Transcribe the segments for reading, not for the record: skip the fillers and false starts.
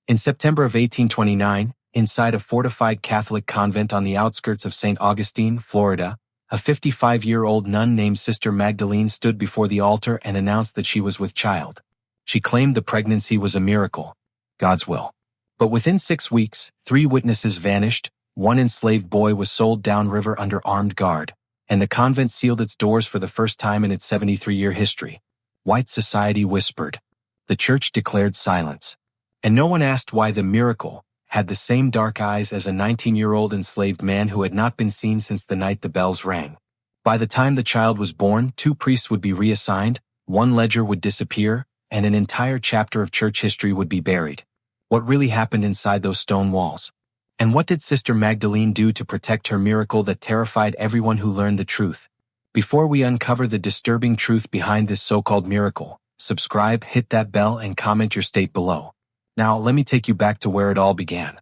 In September of 1829, inside a fortified Catholic convent on the outskirts of St. Augustine, Florida, a 55-year-old nun named Sister Magdalene stood before the altar and announced that she was with child. She claimed the pregnancy was a miracle, God's will. But within 6 weeks, 3 witnesses vanished, 1 enslaved boy was sold downriver under armed guard, and the convent sealed its doors for the first time in its 73-year history. White society whispered. The church declared silence. And no one asked why the miracle had the same dark eyes as a 19-year-old enslaved man who had not been seen since the night the bells rang. By the time the child was born, 2 priests would be reassigned, 1 ledger would disappear, and an entire chapter of church history would be buried. What really happened inside those stone walls? And what did Sister Magdalene do to protect her miracle that terrified everyone who learned the truth? Before we uncover the disturbing truth behind this so-called miracle, subscribe, hit that bell, and comment your state below. Now, let me take you back to where it all began.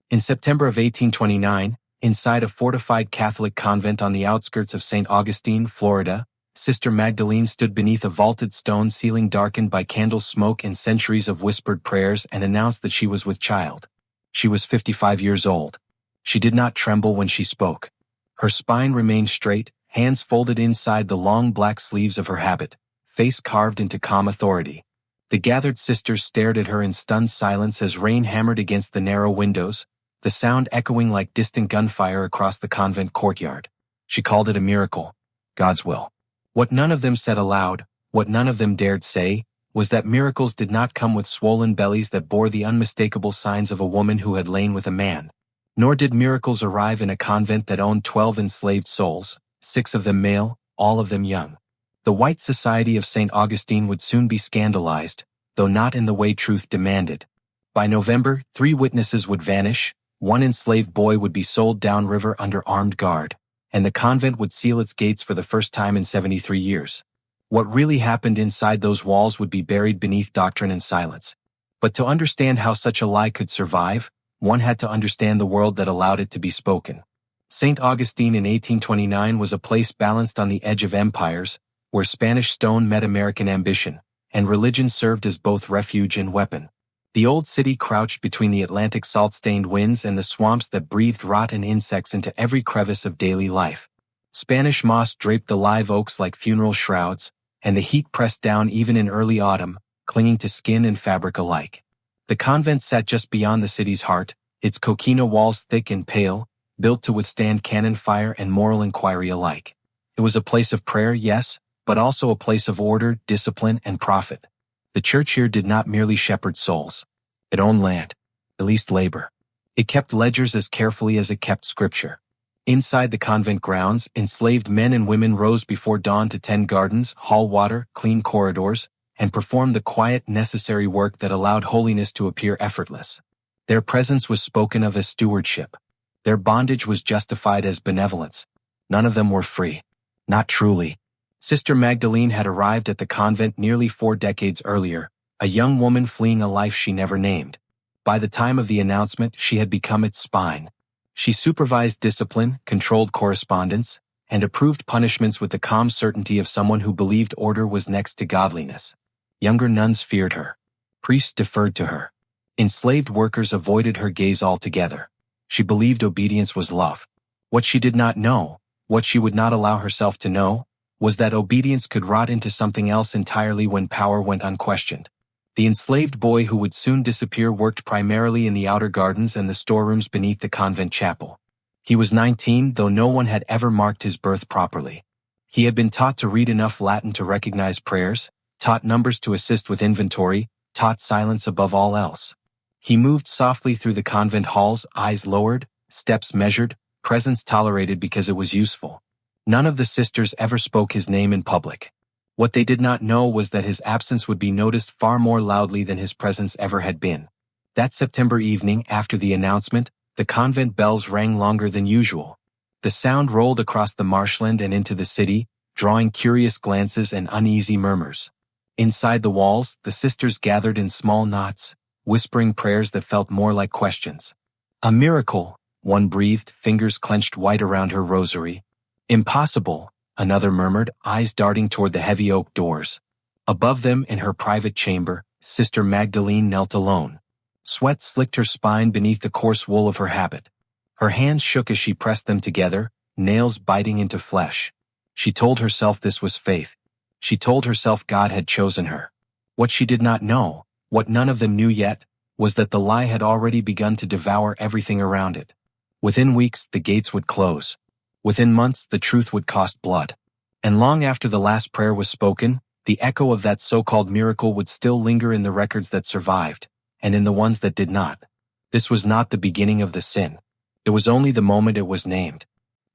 In September of 1829, inside a fortified Catholic convent on the outskirts of St. Augustine, Florida, Sister Magdalene stood beneath a vaulted stone ceiling darkened by candle smoke and centuries of whispered prayers and announced that she was with child. She was 55 years old. She did not tremble when she spoke. Her spine remained straight, hands folded inside the long black sleeves of her habit, face carved into calm authority. The gathered sisters stared at her in stunned silence as rain hammered against the narrow windows, the sound echoing like distant gunfire across the convent courtyard. She called it a miracle, God's will. What none of them said aloud, what none of them dared say, was that miracles did not come with swollen bellies that bore the unmistakable signs of a woman who had lain with a man. Nor did miracles arrive in a convent that owned 12 enslaved souls, 6 of them male, all of them young. The white society of St. Augustine would soon be scandalized, though not in the way truth demanded. By November, 3 witnesses would vanish, 1 enslaved boy would be sold downriver under armed guard, and the convent would seal its gates for the first time in 73 years. What really happened inside those walls would be buried beneath doctrine and silence. But to understand how such a lie could survive, one had to understand the world that allowed it to be spoken. St. Augustine in 1829 was a place balanced on the edge of empires, where Spanish stone met American ambition, and religion served as both refuge and weapon. The old city crouched between the Atlantic salt-stained winds and the swamps that breathed rot and insects into every crevice of daily life. Spanish moss draped the live oaks like funeral shrouds, and the heat pressed down even in early autumn, clinging to skin and fabric alike. The convent sat just beyond the city's heart, its coquina walls thick and pale, built to withstand cannon fire and moral inquiry alike. It was a place of prayer, yes, but also a place of order, discipline, and profit. The church here did not merely shepherd souls. It owned land, at least labor. It kept ledgers as carefully as it kept scripture. Inside the convent grounds, enslaved men and women rose before dawn to tend gardens, haul water, clean corridors, and perform the quiet, necessary work that allowed holiness to appear effortless. Their presence was spoken of as stewardship. Their bondage was justified as benevolence. None of them were free. Not truly. Sister Magdalene had arrived at the convent nearly 4 decades earlier, a young woman fleeing a life she never named. By the time of the announcement, she had become its spine. She supervised discipline, controlled correspondence, and approved punishments with the calm certainty of someone who believed order was next to godliness. Younger nuns feared her. Priests deferred to her. Enslaved workers avoided her gaze altogether. She believed obedience was love. What she did not know, what she would not allow herself to know, was that obedience could rot into something else entirely when power went unquestioned. The enslaved boy who would soon disappear worked primarily in the outer gardens and the storerooms beneath the convent chapel. He was 19, though no one had ever marked his birth properly. He had been taught to read enough Latin to recognize prayers, taught numbers to assist with inventory, taught silence above all else. He moved softly through the convent halls, eyes lowered, steps measured, presence tolerated because it was useful. None of the sisters ever spoke his name in public. What they did not know was that his absence would be noticed far more loudly than his presence ever had been. That September evening, after the announcement, the convent bells rang longer than usual. The sound rolled across the marshland and into the city, drawing curious glances and uneasy murmurs. Inside the walls, the sisters gathered in small knots, whispering prayers that felt more like questions. A miracle, one breathed, fingers clenched white around her rosary. Impossible, another murmured, eyes darting toward the heavy oak doors. Above them, in her private chamber, Sister Magdalene knelt alone. Sweat slicked her spine beneath the coarse wool of her habit. Her hands shook as she pressed them together, nails biting into flesh. She told herself this was faith. She told herself God had chosen her. What she did not know, what none of them knew yet, was that the lie had already begun to devour everything around it. Within weeks, the gates would close. Within months, the truth would cost blood. And long after the last prayer was spoken, the echo of that so-called miracle would still linger in the records that survived, and in the ones that did not. This was not the beginning of the sin. It was only the moment it was named.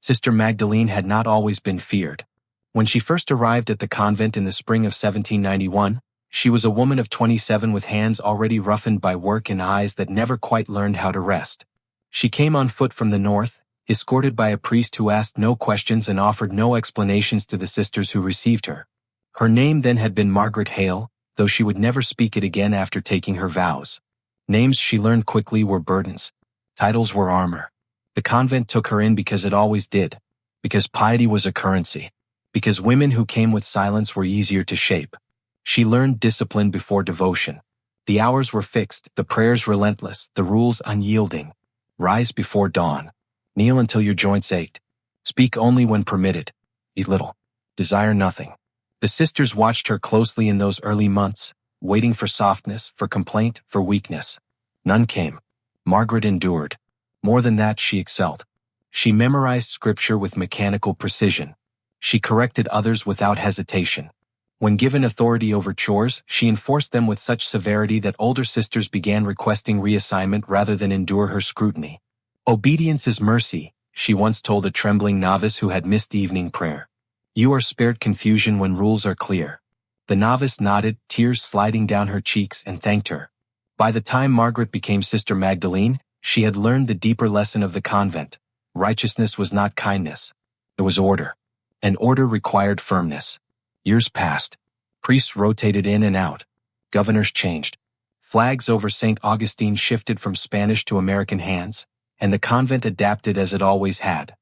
Sister Magdalene had not always been feared. When she first arrived at the convent in the spring of 1791, she was a woman of 27 with hands already roughened by work and eyes that never quite learned how to rest. She came on foot from the north, escorted by a priest who asked no questions and offered no explanations to the sisters who received her. Her name then had been Margaret Hale, though she would never speak it again after taking her vows. Names she learned quickly were burdens. Titles were armor. The convent took her in because it always did, because piety was a currency, because women who came with silence were easier to shape. She learned discipline before devotion. The hours were fixed, the prayers relentless, the rules unyielding. Rise before dawn. Kneel until your joints ached. Speak only when permitted. Eat little. Desire nothing. The sisters watched her closely in those early months, waiting for softness, for complaint, for weakness. None came. Margaret endured. More than that, she excelled. She memorized scripture with mechanical precision. She corrected others without hesitation. When given authority over chores, she enforced them with such severity that older sisters began requesting reassignment rather than endure her scrutiny. Obedience is mercy, she once told a trembling novice who had missed evening prayer. You are spared confusion when rules are clear. The novice nodded, tears sliding down her cheeks, and thanked her. By the time Margaret became Sister Magdalene, she had learned the deeper lesson of the convent. Righteousness was not kindness. It was order. And order required firmness. Years passed. Priests rotated in and out. Governors changed. Flags over St. Augustine shifted from Spanish to American hands, and the convent adapted as it always had.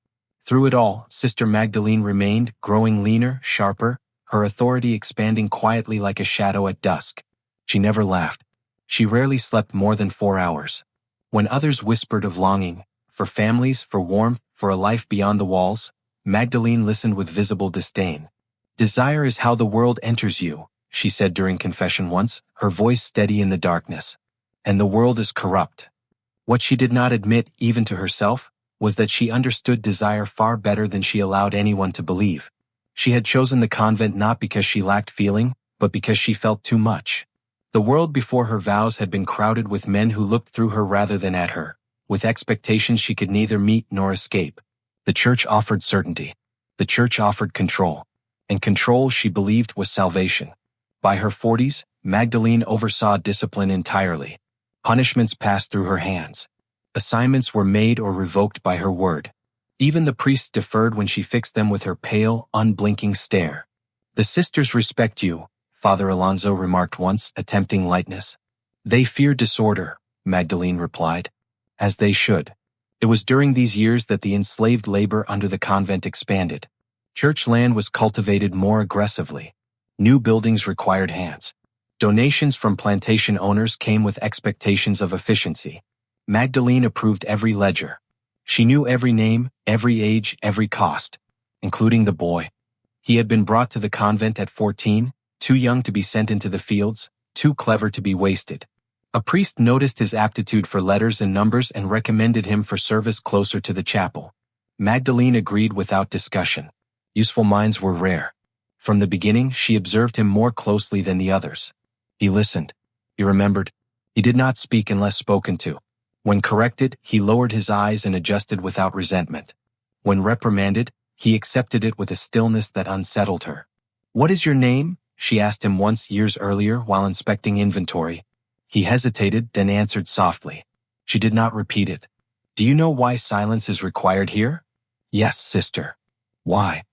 Through it all, Sister Magdalene remained, growing leaner, sharper, her authority expanding quietly like a shadow at dusk. She never laughed. She rarely slept more than 4 hours. When others whispered of longing, for families, for warmth, for a life beyond the walls, Magdalene listened with visible disdain. Desire is how the world enters you, she said during confession once, her voice steady in the darkness. And the world is corrupt. What she did not admit, even to herself, was that she understood desire far better than she allowed anyone to believe. She had chosen the convent not because she lacked feeling, but because she felt too much. The world before her vows had been crowded with men who looked through her rather than at her, with expectations she could neither meet nor escape. The church offered certainty. The church offered control. And control, she believed, was salvation. By her 40s, Magdalene oversaw discipline entirely. Punishments passed through her hands. Assignments were made or revoked by her word. Even the priests deferred when she fixed them with her pale, unblinking stare. The sisters respect you, Father Alonso remarked once, attempting lightness. They fear disorder, Magdalene replied. As they should. It was during these years that the enslaved labor under the convent expanded. Church land was cultivated more aggressively. New buildings required hands. Donations from plantation owners came with expectations of efficiency. Magdalene approved every ledger. She knew every name, every age, every cost, including the boy. He had been brought to the convent at 14, too young to be sent into the fields, too clever to be wasted. A priest noticed his aptitude for letters and numbers and recommended him for service closer to the chapel. Magdalene agreed without discussion. Useful minds were rare. From the beginning, she observed him more closely than the others. He listened. He remembered. He did not speak unless spoken to. When corrected, he lowered his eyes and adjusted without resentment. When reprimanded, he accepted it with a stillness that unsettled her. "What is your name?" she asked him once years earlier while inspecting inventory. He hesitated, then answered softly. She did not repeat it. "Do you know why silence is required here?" "Yes, sister." "Why?"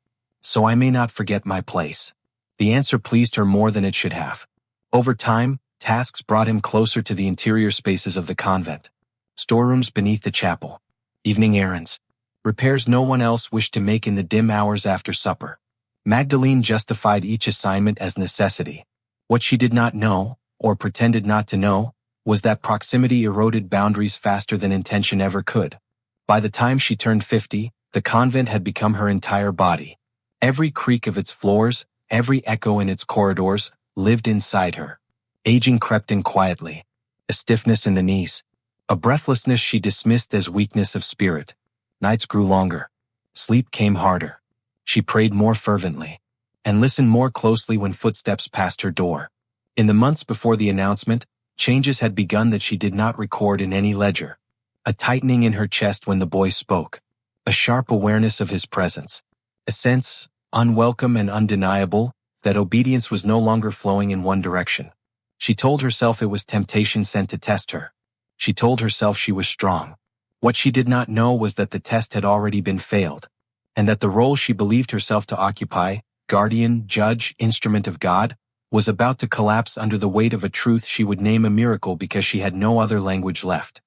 "So I may not forget my place." The answer pleased her more than it should have. Over time, tasks brought him closer to the interior spaces of the convent. Storerooms beneath the chapel. Evening errands. Repairs no one else wished to make in the dim hours after supper. Magdalene justified each assignment as necessity. What she did not know, or pretended not to know, was that proximity eroded boundaries faster than intention ever could. By the time she turned 50, the convent had become her entire body. Every creak of its floors, every echo in its corridors, lived inside her. Aging crept in quietly. A stiffness in the knees. A breathlessness she dismissed as weakness of spirit. Nights grew longer. Sleep came harder. She prayed more fervently, and listened more closely when footsteps passed her door. In the months before the announcement, changes had begun that she did not record in any ledger. A tightening in her chest when the boy spoke. A sharp awareness of his presence. A sense, unwelcome and undeniable, that obedience was no longer flowing in one direction. She told herself it was temptation sent to test her. She told herself she was strong. What she did not know was that the test had already been failed, and that the role she believed herself to occupy, guardian, judge, instrument of God, was about to collapse under the weight of a truth she would name a miracle because she had no other language left.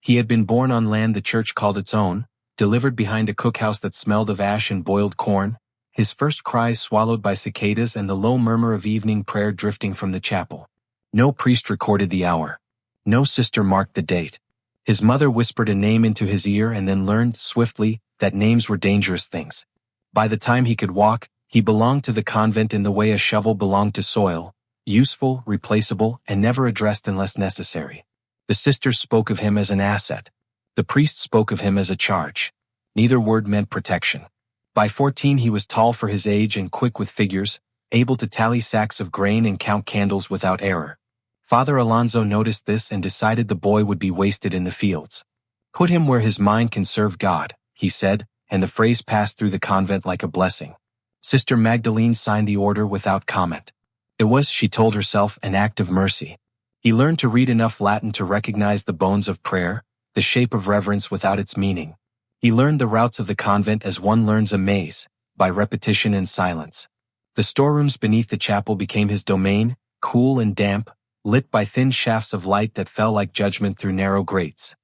He had been born on land the church called its own, delivered behind a cookhouse that smelled of ash and boiled corn, his first cries swallowed by cicadas and the low murmur of evening prayer drifting from the chapel. No priest recorded the hour. No sister marked the date. His mother whispered a name into his ear and then learned, swiftly, that names were dangerous things. By the time he could walk, he belonged to the convent in the way a shovel belonged to soil, useful, replaceable, and never addressed unless necessary. The sisters spoke of him as an asset. The priest spoke of him as a charge. Neither word meant protection. By 14 he was tall for his age and quick with figures, able to tally sacks of grain and count candles without error. Father Alonso noticed this and decided the boy would be wasted in the fields. "Put him where his mind can serve God," he said, and the phrase passed through the convent like a blessing. Sister Magdalene signed the order without comment. It was, she told herself, an act of mercy. He learned to read enough Latin to recognize the bones of prayer, the shape of reverence without its meaning. He learned the routes of the convent as one learns a maze, by repetition and silence. The storerooms beneath the chapel became his domain, cool and damp, lit by thin shafts of light that fell like judgment through narrow grates.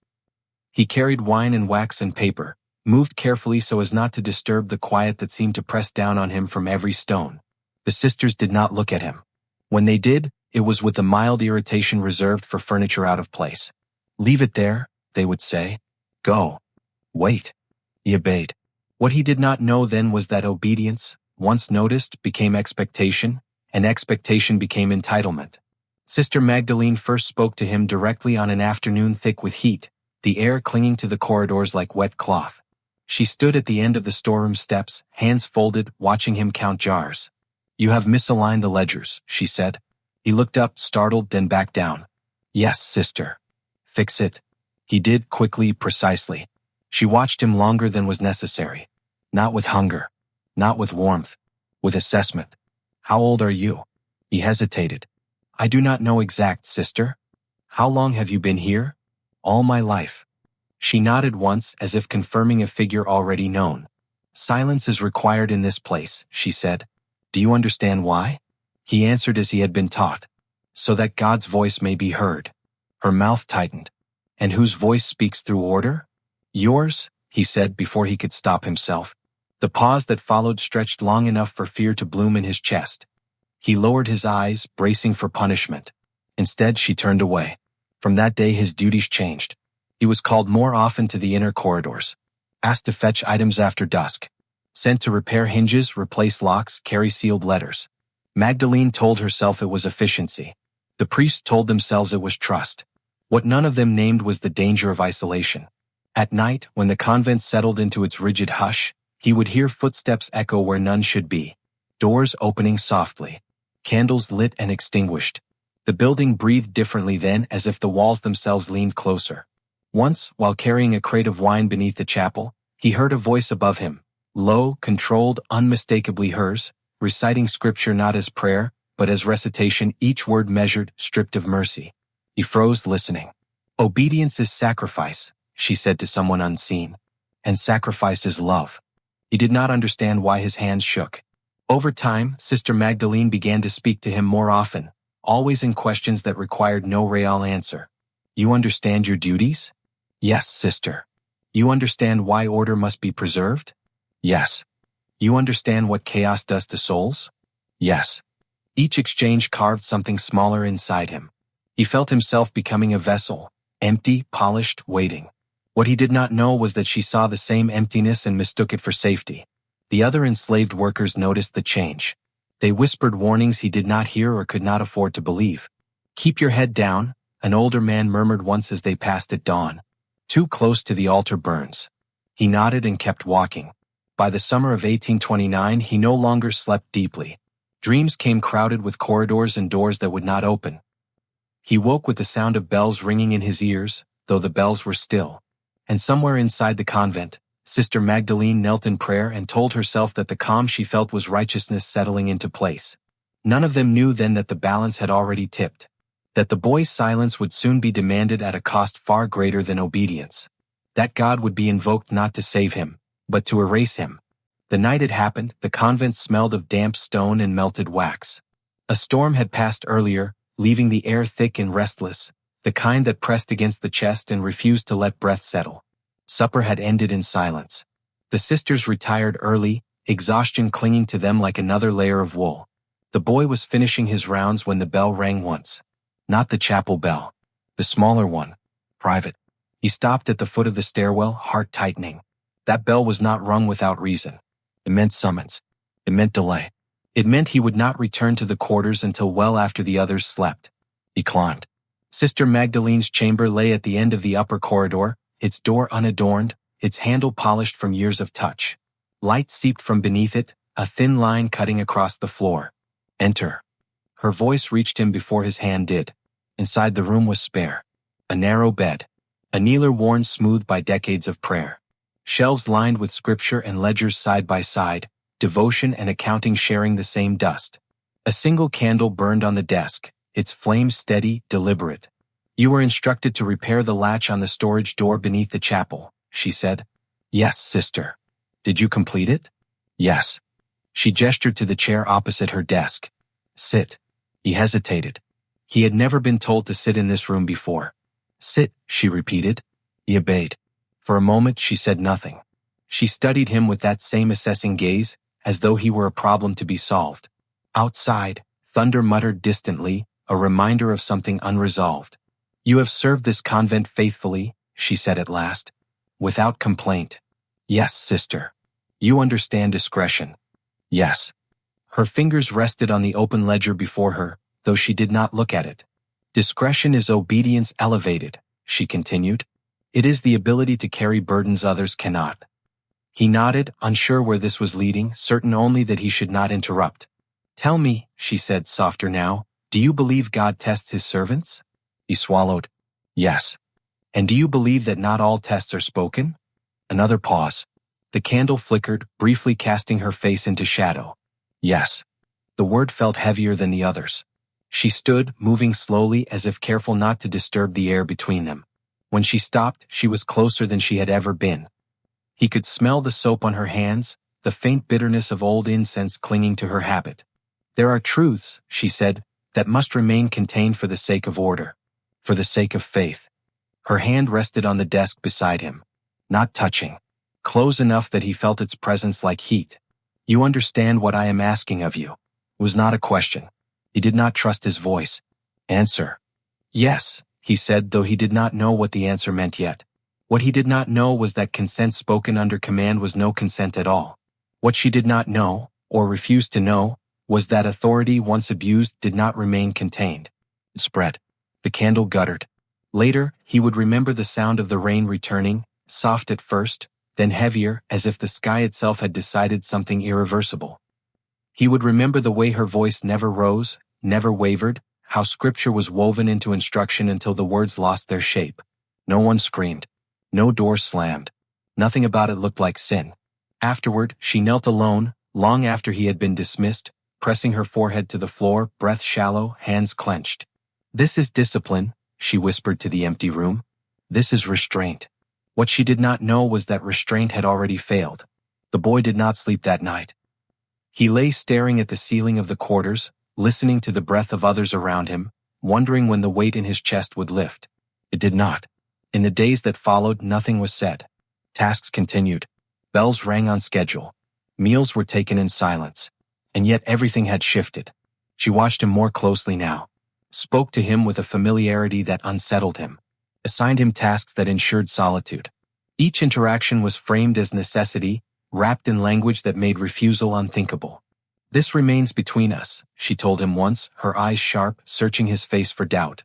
He carried wine and wax and paper, moved carefully so as not to disturb the quiet that seemed to press down on him from every stone. The sisters did not look at him. When they did, it was with a mild irritation reserved for furniture out of place. "Leave it there," they would say. "Go. Wait." He obeyed. What he did not know then was that obedience, once noticed, became expectation, and expectation became entitlement. Sister Magdalene first spoke to him directly on an afternoon thick with heat, the air clinging to the corridors like wet cloth. She stood at the end of the storeroom steps, hands folded, watching him count jars. "You have misaligned the ledgers," she said. He looked up, startled, then back down. "Yes, sister." "Fix it." He did, quickly, precisely. She watched him longer than was necessary. Not with hunger. Not with warmth. With assessment. "How old are you?" He hesitated. "I do not know exact, sister." "How long have you been here?" "All my life." She nodded once, as if confirming a figure already known. "Silence is required in this place," she said. "Do you understand why?" He answered as he had been taught. "So that God's voice may be heard." Her mouth tightened. "And whose voice speaks through order?" "Yours," he said before he could stop himself. The pause that followed stretched long enough for fear to bloom in his chest. He lowered his eyes, bracing for punishment. Instead, she turned away. From that day his duties changed. He was called more often to the inner corridors. Asked to fetch items after dusk. Sent to repair hinges, replace locks, carry sealed letters. Magdalene told herself it was efficiency. The priests told themselves it was trust. What none of them named was the danger of isolation. At night, when the convent settled into its rigid hush, he would hear footsteps echo where none should be. Doors opening softly. Candles lit and extinguished. The building breathed differently then, as if the walls themselves leaned closer. Once, while carrying a crate of wine beneath the chapel, he heard a voice above him, low, controlled, unmistakably hers, reciting scripture not as prayer, but as recitation, each word measured, stripped of mercy. He froze, listening. "Obedience is sacrifice," she said to someone unseen. "And sacrifice is love." He did not understand why his hands shook. Over time, Sister Magdalene began to speak to him more often, always in questions that required no real answer. "You understand your duties?" "Yes, sister." "You understand why order must be preserved?" "Yes." "You understand what chaos does to souls?" "Yes." Each exchange carved something smaller inside him. He felt himself becoming a vessel, empty, polished, waiting. What he did not know was that she saw the same emptiness and mistook it for safety. The other enslaved workers noticed the change. They whispered warnings he did not hear or could not afford to believe. "Keep your head down," an older man murmured once as they passed at dawn. "Too close to the altar burns." He nodded and kept walking. By the summer of 1829, he no longer slept deeply. Dreams came crowded with corridors and doors that would not open. He woke with the sound of bells ringing in his ears, though the bells were still. And somewhere inside the convent, Sister Magdalene knelt in prayer and told herself that the calm she felt was righteousness settling into place. None of them knew then that the balance had already tipped, that the boy's silence would soon be demanded at a cost far greater than obedience, that God would be invoked not to save him, but to erase him. The night it happened, the convent smelled of damp stone and melted wax. A storm had passed earlier, leaving the air thick and restless, the kind that pressed against the chest and refused to let breath settle. Supper had ended in silence. The sisters retired early, exhaustion clinging to them like another layer of wool. The boy was finishing his rounds when the bell rang once. Not the chapel bell. The smaller one. Private. He stopped at the foot of the stairwell, heart tightening. That bell was not rung without reason. It meant summons. It meant delay. It meant he would not return to the quarters until well after the others slept. He climbed. Sister Magdalene's chamber lay at the end of the upper corridor, its door unadorned, its handle polished from years of touch. Light seeped from beneath it, a thin line cutting across the floor. "Enter." Her voice reached him before his hand did. Inside the room was spare. A narrow bed. A kneeler worn smooth by decades of prayer. Shelves lined with scripture and ledgers side by side, devotion and accounting sharing the same dust. A single candle burned on the desk, its flame steady, deliberate. "You were instructed to repair the latch on the storage door beneath the chapel," she said. "Yes, sister." "Did you complete it?" "Yes." She gestured to the chair opposite her desk. "Sit." He hesitated. He had never been told to sit in this room before. "Sit," she repeated. He obeyed. For a moment she said nothing. She studied him with that same assessing gaze, as though he were a problem to be solved. Outside, thunder muttered distantly, a reminder of something unresolved. "You have served this convent faithfully," she said at last. "Without complaint." "Yes, sister." "You understand discretion." "Yes." Her fingers rested on the open ledger before her, though she did not look at it. "Discretion is obedience elevated," she continued. "It is the ability to carry burdens others cannot." He nodded, unsure where this was leading, certain only that he should not interrupt. "Tell me," she said, softer now, "do you believe God tests his servants?" He swallowed. "Yes." "And do you believe that not all tests are spoken?" Another pause. The candle flickered, briefly casting her face into shadow. "Yes." The word felt heavier than the others. She stood, moving slowly as if careful not to disturb the air between them. When she stopped, she was closer than she had ever been. He could smell the soap on her hands, the faint bitterness of old incense clinging to her habit. "There are truths," she said, "that must remain contained for the sake of order, for the sake of faith." Her hand rested on the desk beside him. Not touching. Close enough that he felt its presence like heat. "You understand what I am asking of you." It was not a question. He did not trust his voice. "Answer." "Yes," he said, though he did not know what the answer meant yet. What he did not know was that consent spoken under command was no consent at all. What she did not know, or refused to know, was that authority once abused did not remain contained. It spread. The candle guttered. Later, he would remember the sound of the rain returning, soft at first, then heavier, as if the sky itself had decided something irreversible. He would remember the way her voice never rose, never wavered, how scripture was woven into instruction until the words lost their shape. No one screamed. No door slammed. Nothing about it looked like sin. Afterward, she knelt alone, long after he had been dismissed, pressing her forehead to the floor, breath shallow, hands clenched. "This is discipline," she whispered to the empty room. "This is restraint." What she did not know was that restraint had already failed. The boy did not sleep that night. He lay staring at the ceiling of the quarters, listening to the breath of others around him, wondering when the weight in his chest would lift. It did not. In the days that followed, nothing was said. Tasks continued. Bells rang on schedule. Meals were taken in silence. And yet everything had shifted. She watched him more closely now. spoke to him with a familiarity that unsettled him, assigned him tasks that ensured solitude. Each interaction was framed as necessity, wrapped in language that made refusal unthinkable. "This remains between us," she told him once, her eyes sharp, searching his face for doubt.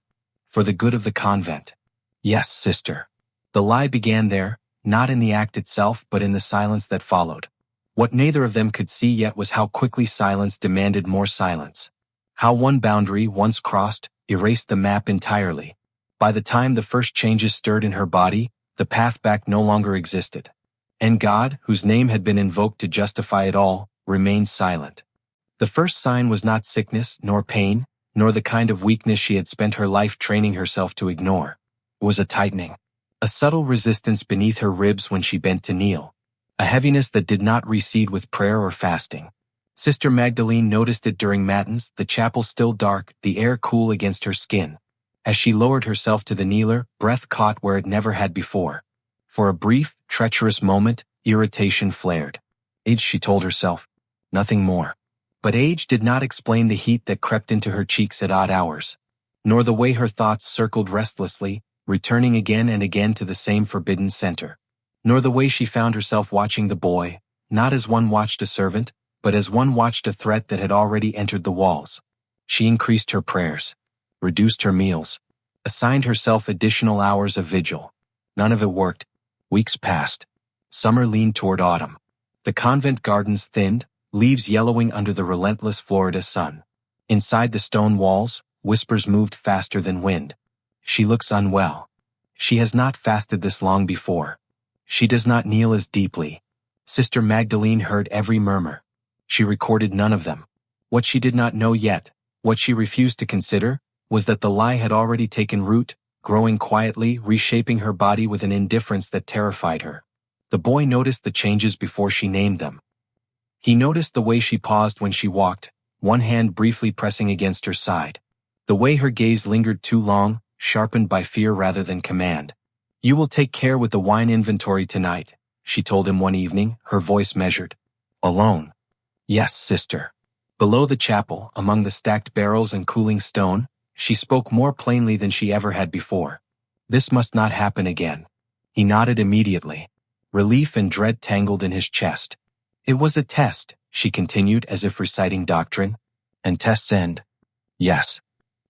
"For the good of the convent." "Yes, sister." The lie began there, not in the act itself but in the silence that followed. What neither of them could see yet was how quickly silence demanded more silence. How one boundary, once crossed, erased the map entirely. By the time the first changes stirred in her body, the path back no longer existed. And God, whose name had been invoked to justify it all, remained silent. The first sign was not sickness, nor pain, nor the kind of weakness she had spent her life training herself to ignore. It was a tightening. A subtle resistance beneath her ribs when she bent to kneel. A heaviness that did not recede with prayer or fasting. Sister Magdalene noticed it during matins, the chapel still dark, the air cool against her skin. As she lowered herself to the kneeler, breath caught where it never had before. For a brief, treacherous moment, irritation flared. Age, she told herself. Nothing more. But age did not explain the heat that crept into her cheeks at odd hours. Nor the way her thoughts circled restlessly, returning again and again to the same forbidden center. Nor the way she found herself watching the boy, not as one watched a servant, but as one watched a threat that had already entered the walls. She increased her prayers, reduced her meals, assigned herself additional hours of vigil. None of it worked. Weeks passed. Summer leaned toward autumn. The convent gardens thinned, leaves yellowing under the relentless Florida sun. Inside the stone walls, whispers moved faster than wind. "She looks unwell. She has not fasted this long before. She does not kneel as deeply." Sister Magdalene heard every murmur. She recorded none of them. What she did not know yet, what she refused to consider, was that the lie had already taken root, growing quietly, reshaping her body with an indifference that terrified her. The boy noticed the changes before she named them. He noticed the way she paused when she walked, one hand briefly pressing against her side. The way her gaze lingered too long, sharpened by fear rather than command. "You will take care with the wine inventory tonight," she told him one evening, her voice measured. "Alone?" "Yes, sister." Below the chapel, among the stacked barrels and cooling stone, she spoke more plainly than she ever had before. "This must not happen again." He nodded immediately. Relief and dread tangled in his chest. "It was a test," she continued as if reciting doctrine. "And tests end." "Yes."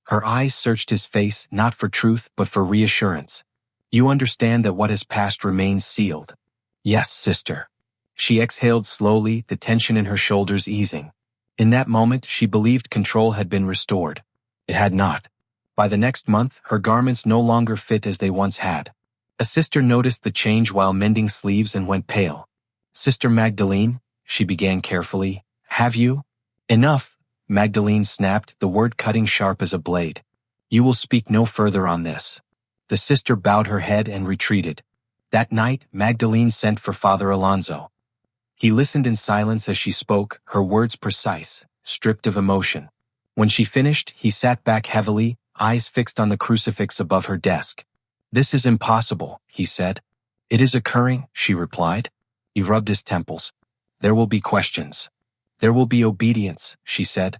Her eyes searched his face not for truth but for reassurance. "You understand that what has passed remains sealed." "Yes, sister." She exhaled slowly, the tension in her shoulders easing. In that moment she believed control had been restored. It had not. By the next month, her garments no longer fit as they once had. A sister noticed the change while mending sleeves and went pale. "Sister Magdalene," she began carefully, "have you?" "Enough," Magdalene snapped, the word cutting sharp as a blade. "You will speak no further on this." The sister bowed her head and retreated. That night, Magdalene sent for Father Alonso. He listened in silence as she spoke, her words precise, stripped of emotion. When she finished, he sat back heavily, eyes fixed on the crucifix above her desk. "This is impossible," he said. "It is occurring," she replied. He rubbed his temples. "There will be questions. There will be obedience," she said,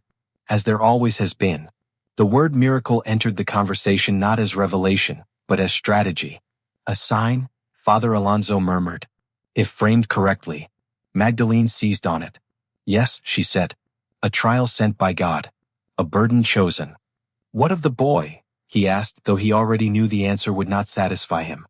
"as there always has been." The word miracle entered the conversation not as revelation, but as strategy. "A sign?" Father Alonso murmured. "If framed correctly." Magdalene seized on it. "Yes," she said. "A trial sent by God. A burden chosen." "What of the boy?" he asked, though he already knew the answer would not satisfy him.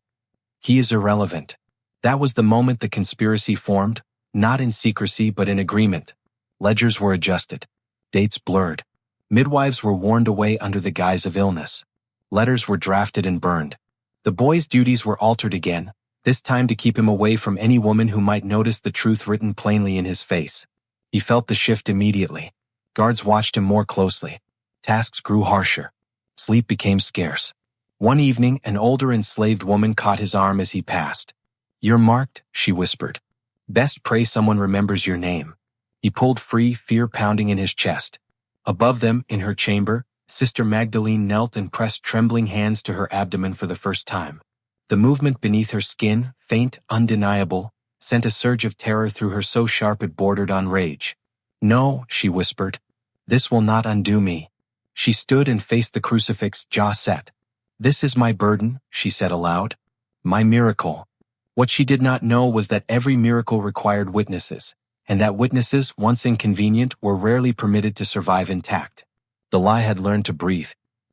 "He is irrelevant." That was the moment the conspiracy formed, not in secrecy but in agreement. Ledgers were adjusted. Dates blurred. Midwives were warned away under the guise of illness. Letters were drafted and burned. The boy's duties were altered again, this time to keep him away from any woman who might notice the truth written plainly in his face. He felt the shift immediately. Guards watched him more closely. Tasks grew harsher. Sleep became scarce. One evening, an older enslaved woman caught his arm as he passed. "You're marked," she whispered. "Best pray someone remembers your name." He pulled free, fear pounding in his chest. Above them, in her chamber, Sister Magdalene knelt and pressed trembling hands to her abdomen for the first time. The movement beneath her skin, faint, undeniable, sent a surge of terror through her so sharp it bordered on rage. "No," she whispered. "This will not undo me." She stood and faced the crucifix, jaw set. "This is my burden," she said aloud. "My miracle." What she did not know was that every miracle required witnesses, and that witnesses, once inconvenient, were rarely permitted to survive intact. The lie had learned to breathe,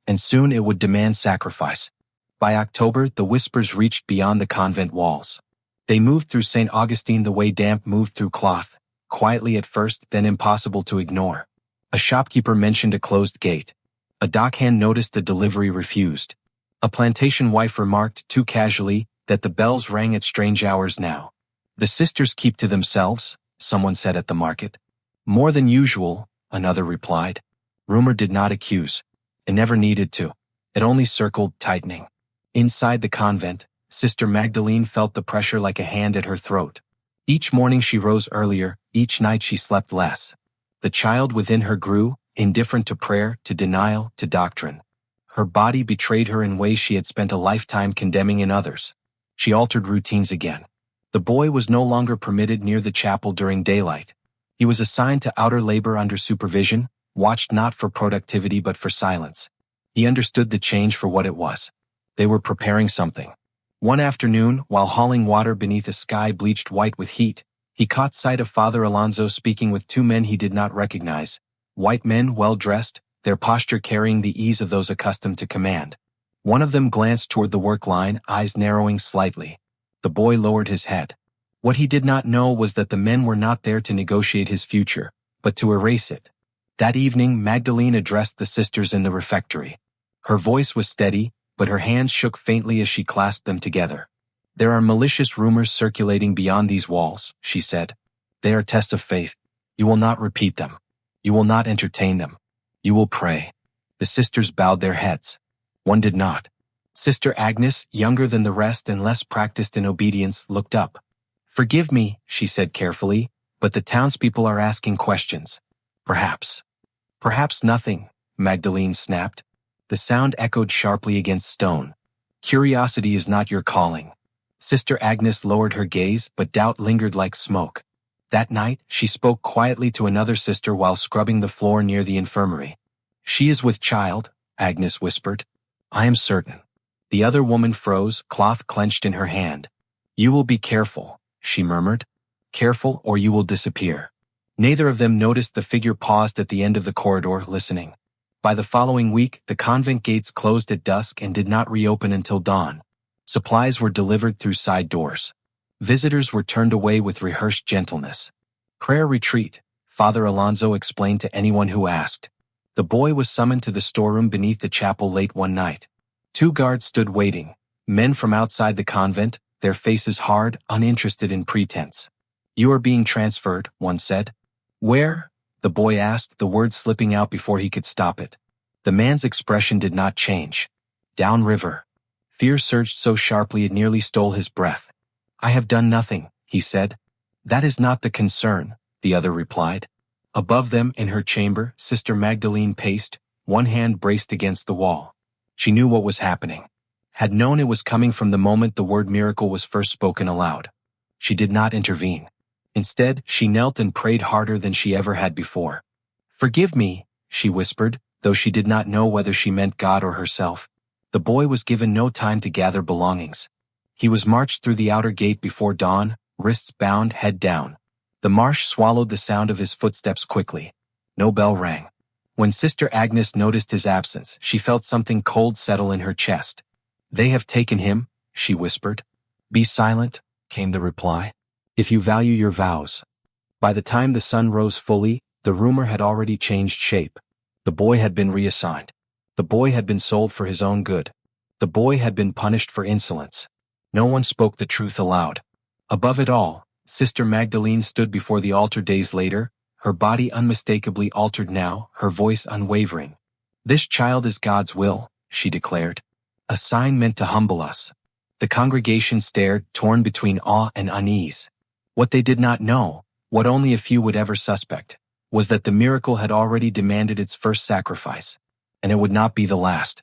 and soon it would demand sacrifice. By October, the whispers reached beyond the convent walls. They moved through St. Augustine the way damp moved through cloth, quietly at first, then impossible to ignore. A shopkeeper mentioned a closed gate. A dockhand noticed a delivery refused. A plantation wife remarked, too casually, that the bells rang at strange hours now. "The sisters keep to themselves," someone said at the market. "More than usual," another replied. Rumor did not accuse. It never needed to. It only circled, tightening. Inside the convent, Sister Magdalene felt the pressure like a hand at her throat. Each morning she rose earlier, each night she slept less. The child within her grew, indifferent to prayer, to denial, to doctrine. Her body betrayed her in ways she had spent a lifetime condemning in others. She altered routines again. The boy was no longer permitted near the chapel during daylight. He was assigned to outer labor under supervision, watched not for productivity but for silence. He understood the change for what it was. They were preparing something. One afternoon, while hauling water beneath a sky bleached white with heat, he caught sight of Father Alonso speaking with two men he did not recognize. White men, well-dressed, their posture carrying the ease of those accustomed to command. One of them glanced toward the work line, eyes narrowing slightly. The boy lowered his head. What he did not know was that the men were not there to negotiate his future, but to erase it. That evening, Magdalene addressed the sisters in the refectory. Her voice was steady, but her hands shook faintly as she clasped them together. "There are malicious rumors circulating beyond these walls," she said. "They are tests of faith. You will not repeat them. You will not entertain them. You will pray." The sisters bowed their heads. One did not. Sister Agnes, younger than the rest and less practiced in obedience, looked up. "Forgive me," she said carefully, "but the townspeople are asking questions. Perhaps." "Perhaps nothing," Magdalene snapped. The sound echoed sharply against stone. "Curiosity is not your calling." Sister Agnes lowered her gaze, but doubt lingered like smoke. That night, she spoke quietly to another sister while scrubbing the floor near the infirmary. "She is with child," Agnes whispered. "I am certain." The other woman froze, cloth clenched in her hand. "You will be careful," she murmured. "Careful, or you will disappear." Neither of them noticed the figure paused at the end of the corridor, listening. By the following week, the convent gates closed at dusk and did not reopen until dawn. Supplies were delivered through side doors. Visitors were turned away with rehearsed gentleness. "Prayer retreat," Father Alonso explained to anyone who asked. The boy was summoned to the storeroom beneath the chapel late one night. Two guards stood waiting, men from outside the convent, their faces hard, uninterested in pretense. "You are being transferred," one said. "Where?" the boy asked, the words slipping out before he could stop it. The man's expression did not change. "Downriver." Fear surged so sharply it nearly stole his breath. "I have done nothing," he said. "That is not the concern," the other replied. Above them, in her chamber, Sister Magdalene paced, one hand braced against the wall. She knew what was happening. Had known it was coming from the moment the word miracle was first spoken aloud. She did not intervene. Instead, she knelt and prayed harder than she ever had before. "Forgive me," she whispered, though she did not know whether she meant God or herself. The boy was given no time to gather belongings. He was marched through the outer gate before dawn, wrists bound, head down. The marsh swallowed the sound of his footsteps quickly. No bell rang. When Sister Agnes noticed his absence, she felt something cold settle in her chest. "They have taken him," she whispered. "Be silent," came the reply. "If you value your vows." By the time the sun rose fully, the rumor had already changed shape. The boy had been reassigned. The boy had been sold for his own good. The boy had been punished for insolence. No one spoke the truth aloud. Above it all, Sister Magdalene stood before the altar days later, her body unmistakably altered now, her voice unwavering. "This child is God's will," she declared. "A sign meant to humble us." The congregation stared, torn between awe and unease. What they did not know, what only a few would ever suspect, was that the miracle had already demanded its first sacrifice, and it would not be the last.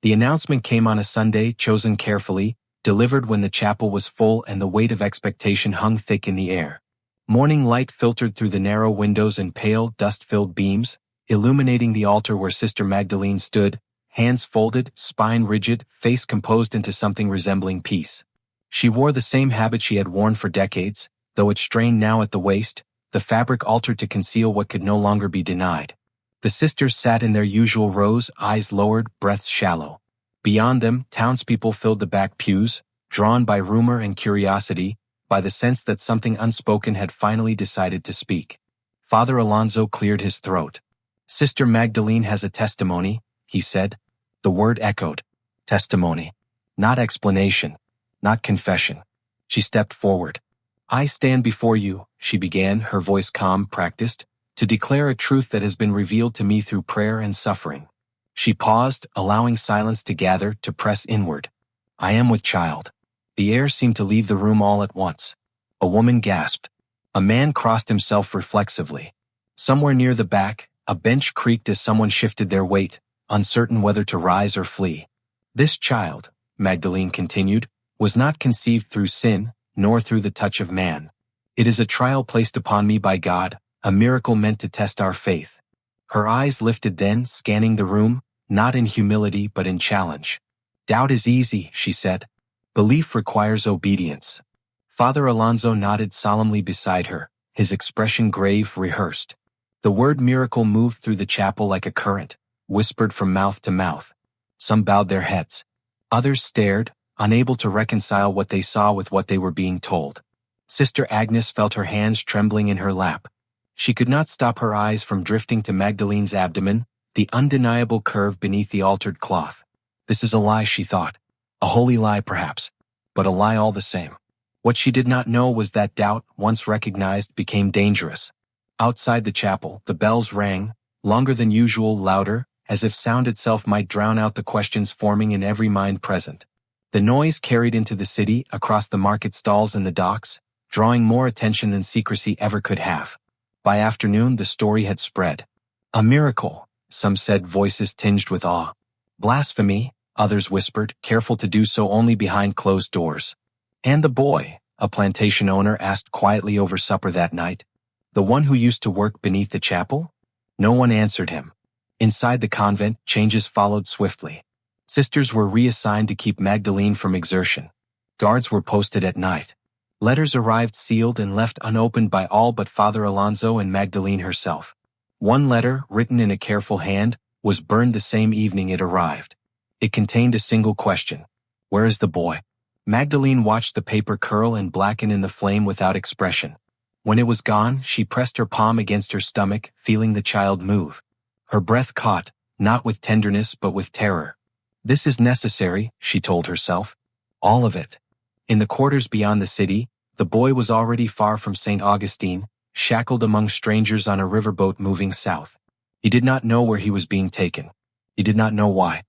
The announcement came on a Sunday, chosen carefully, delivered when the chapel was full and the weight of expectation hung thick in the air. Morning light filtered through the narrow windows in pale, dust-filled beams, illuminating the altar where Sister Magdalene stood, hands folded, spine rigid, face composed into something resembling peace. She wore the same habit she had worn for decades, though it strained now at the waist, the fabric altered to conceal what could no longer be denied. The sisters sat in their usual rows, eyes lowered, breaths shallow. Beyond them, townspeople filled the back pews, drawn by rumor and curiosity, by the sense that something unspoken had finally decided to speak. Father Alonso cleared his throat. "Sister Magdalene has a testimony," he said. The word echoed. Testimony. Not explanation. Not confession. She stepped forward. "I stand before you," she began, her voice calm, practiced, "to declare a truth that has been revealed to me through prayer and suffering." She paused, allowing silence to gather, to press inward. "I am with child." The air seemed to leave the room all at once. A woman gasped. A man crossed himself reflexively. Somewhere near the back, a bench creaked as someone shifted their weight, uncertain whether to rise or flee. "This child," Magdalene continued, "was not conceived through sin, nor through the touch of man. It is a trial placed upon me by God, a miracle meant to test our faith." Her eyes lifted then, scanning the room, not in humility but in challenge. "Doubt is easy," she said. "Belief requires obedience." Father Alonso nodded solemnly beside her, his expression grave, rehearsed. The word miracle moved through the chapel like a current, whispered from mouth to mouth. Some bowed their heads. Others stared, unable to reconcile what they saw with what they were being told. Sister Agnes felt her hands trembling in her lap. She could not stop her eyes from drifting to Magdalene's abdomen, the undeniable curve beneath the altered cloth. This is a lie, she thought. A holy lie, perhaps, but a lie all the same. What she did not know was that doubt, once recognized, became dangerous. Outside the chapel, the bells rang, longer than usual, louder, as if sound itself might drown out the questions forming in every mind present. The noise carried into the city, across the market stalls and the docks, drawing more attention than secrecy ever could have. By afternoon, the story had spread. "A miracle," some said, voices tinged with awe. "Blasphemy," others whispered, careful to do so only behind closed doors. "And the boy?" a plantation owner asked quietly over supper that night. "The one who used to work beneath the chapel?" No one answered him. Inside the convent, changes followed swiftly. Sisters were reassigned to keep Magdalene from exertion. Guards were posted at night. Letters arrived sealed and left unopened by all but Father Alonso and Magdalene herself. One letter, written in a careful hand, was burned the same evening it arrived. It contained a single question. "Where is the boy?" Magdalene watched the paper curl and blacken in the flame without expression. When it was gone, she pressed her palm against her stomach, feeling the child move. Her breath caught, not with tenderness but with terror. "This is necessary," she told herself. All of it. In the quarters beyond the city, the boy was already far from St. Augustine, shackled among strangers on a riverboat moving south. He did not know where he was being taken. He did not know why.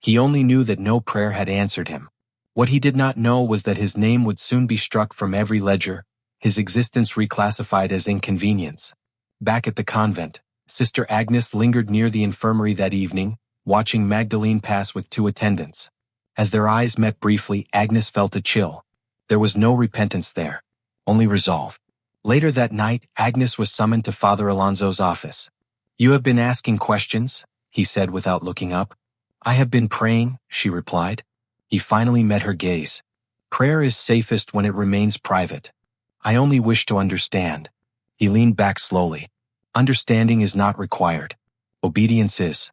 He only knew that no prayer had answered him. What he did not know was that his name would soon be struck from every ledger, his existence reclassified as inconvenience. Back at the convent, Sister Agnes lingered near the infirmary that evening, watching Magdalene pass with 2 attendants. As their eyes met briefly, Agnes felt a chill. There was no repentance there, only resolve. Later that night, Agnes was summoned to Father Alonso's office. "You have been asking questions," he said without looking up. "I have been praying," she replied. He finally met her gaze. "Prayer is safest when it remains private. I only wish to understand." He leaned back slowly. "Understanding is not required. Obedience is."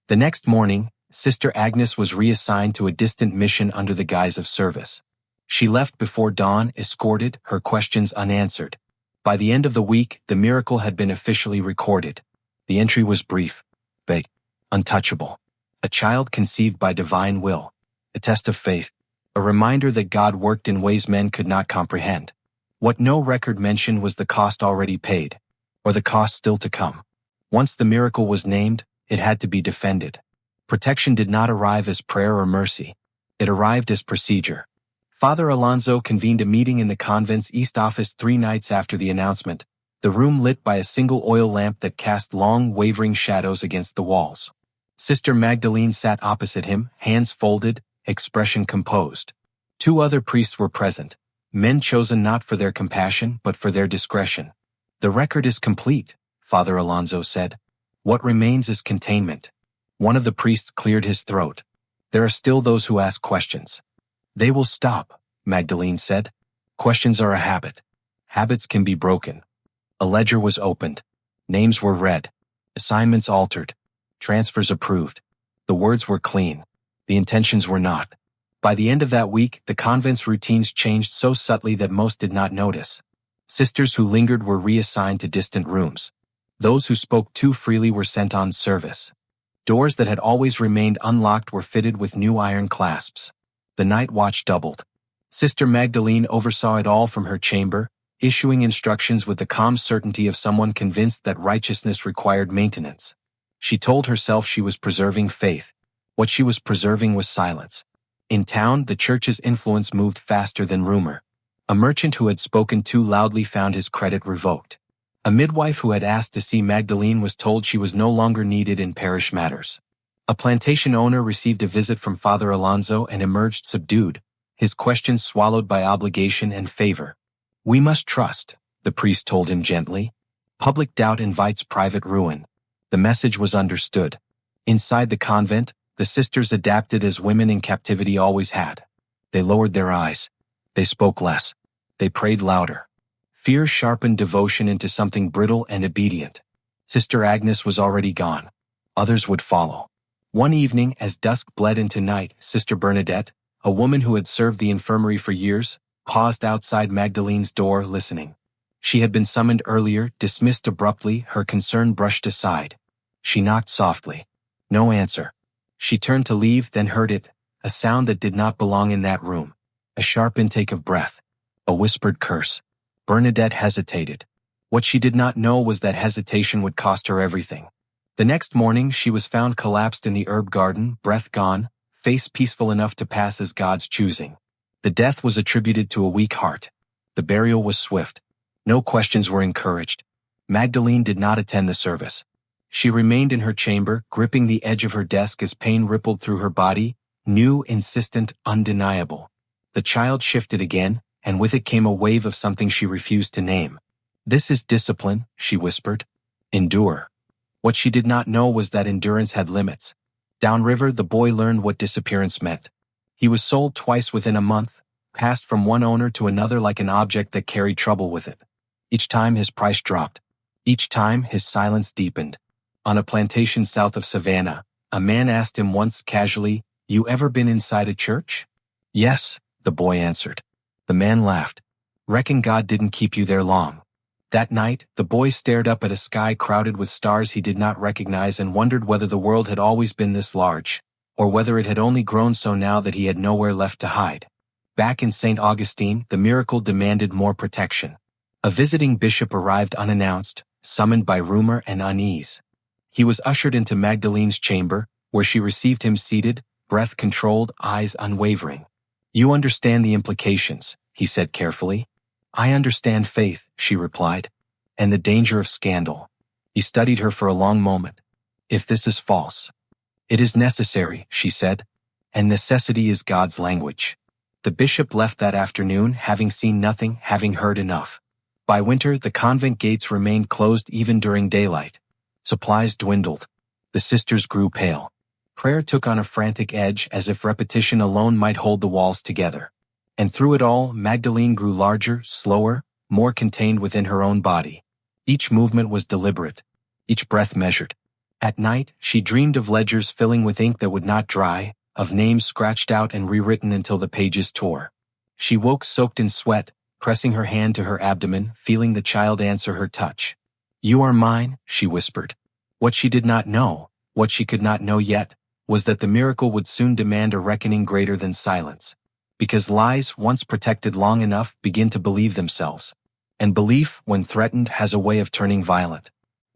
The next morning, Sister Agnes was reassigned to a distant mission under the guise of service. She left before dawn, escorted, her questions unanswered. By the end of the week, the miracle had been officially recorded. The entry was brief, vague, untouchable. A child conceived by divine will. A test of faith. A reminder that God worked in ways men could not comprehend. What no record mentioned was the cost already paid, or the cost still to come. Once the miracle was named, it had to be defended. Protection did not arrive as prayer or mercy. It arrived as procedure. Father Alonso convened a meeting in the convent's east office 3 nights after the announcement, the room lit by a single oil lamp that cast long, wavering shadows against the walls. Sister Magdalene sat opposite him, hands folded, expression composed. 2 other priests were present, men chosen not for their compassion but for their discretion. "The record is complete," Father Alonso said. What remains is containment. One of the priests cleared his throat. There are still those who ask questions. They will stop, Magdalene said. Questions are a habit. Habits can be broken. A ledger was opened. Names were read. Assignments altered. Transfers approved. The words were clean. The intentions were not. By the end of that week, the convent's routines changed so subtly that most did not notice. Sisters who lingered were reassigned to distant rooms. Those who spoke too freely were sent on service. Doors that had always remained unlocked were fitted with new iron clasps. The night watch doubled. Sister Magdalene oversaw it all from her chamber, issuing instructions with the calm certainty of someone convinced that righteousness required maintenance. She told herself she was preserving faith. What she was preserving was silence. In town, the church's influence moved faster than rumor. A merchant who had spoken too loudly found his credit revoked. A midwife who had asked to see Magdalene was told she was no longer needed in parish matters. A plantation owner received a visit from Father Alonso and emerged subdued, his questions swallowed by obligation and favor. "We must trust," the priest told him gently. "Public doubt invites private ruin." The message was understood. Inside the convent, the sisters adapted as women in captivity always had. They lowered their eyes. They spoke less. They prayed louder. Fear sharpened devotion into something brittle and obedient. Sister Agnes was already gone. Others would follow. One evening, as dusk bled into night, Sister Bernadette, a woman who had served the infirmary for years, paused outside Magdalene's door listening. She had been summoned earlier, dismissed abruptly, her concern brushed aside. She knocked softly. No answer. She turned to leave, then heard it, a sound that did not belong in that room. A sharp intake of breath. A whispered curse. Bernadette hesitated. What she did not know was that hesitation would cost her everything. The next morning she was found collapsed in the herb garden, breath gone, face peaceful enough to pass as God's choosing. The death was attributed to a weak heart. The burial was swift. No questions were encouraged. Magdalene did not attend the service. She remained in her chamber, gripping the edge of her desk as pain rippled through her body, new, insistent, undeniable. The child shifted again, and with it came a wave of something she refused to name. "This is discipline," she whispered. "Endure." What she did not know was that endurance had limits. Downriver, the boy learned what disappearance meant. He was sold twice within a month, passed from one owner to another like an object that carried trouble with it. Each time his price dropped. Each time his silence deepened. On a plantation south of Savannah, a man asked him once casually, "You ever been inside a church?" "Yes," the boy answered. The man laughed. "Reckon God didn't keep you there long." That night, the boy stared up at a sky crowded with stars he did not recognize and wondered whether the world had always been this large, or whether it had only grown so now that he had nowhere left to hide. Back in St. Augustine, the miracle demanded more protection. A visiting bishop arrived unannounced, summoned by rumor and unease. He was ushered into Magdalene's chamber, where she received him seated, breath controlled, eyes unwavering. "You understand the implications," he said carefully. "I understand faith," she replied, "and the danger of scandal." He studied her for a long moment. "If this is false." "It is necessary," she said, "and necessity is God's language." The bishop left that afternoon, having seen nothing, having heard enough. By winter, the convent gates remained closed even during daylight. Supplies dwindled. The sisters grew pale. Prayer took on a frantic edge as if repetition alone might hold the walls together. And through it all, Magdalene grew larger, slower, more contained within her own body. Each movement was deliberate. Each breath measured. At night, she dreamed of ledgers filling with ink that would not dry, of names scratched out and rewritten until the pages tore. She woke soaked in sweat, pressing her hand to her abdomen, feeling the child answer her touch. "You are mine," she whispered. What she did not know, what she could not know yet, was that the miracle would soon demand a reckoning greater than silence. Because lies, once protected long enough, begin to believe themselves. And belief, when threatened, has a way of turning violent.